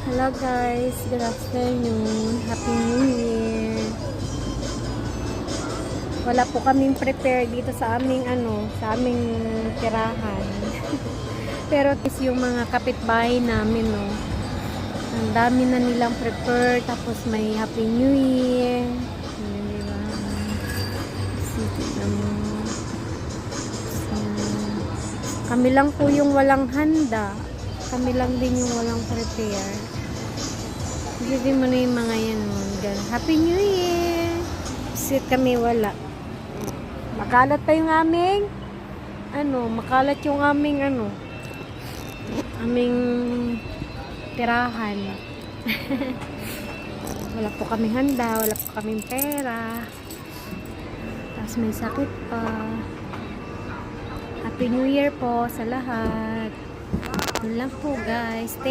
Hello guys, good afternoon. Happy New Year. Wala po kaming prepare dito sa aming sa aming tirahan. Pero is yung mga kapitbahay namin, no. Ang dami na nilang prepare, tapos may Happy New Year. Ayan, diba? Sige naman. Kami lang po yung walang handa. Kami lang din yung walang prepare. Hindi mo na yung mga yan. Happy New Year! Kasi kami wala. Makalat pa yung aming makalat yung aming aming tirahan. Wala po kami handa, wala po kaming pera. Tapos may sakit pa. Happy New Year po sa lahat. Yun lang po guys.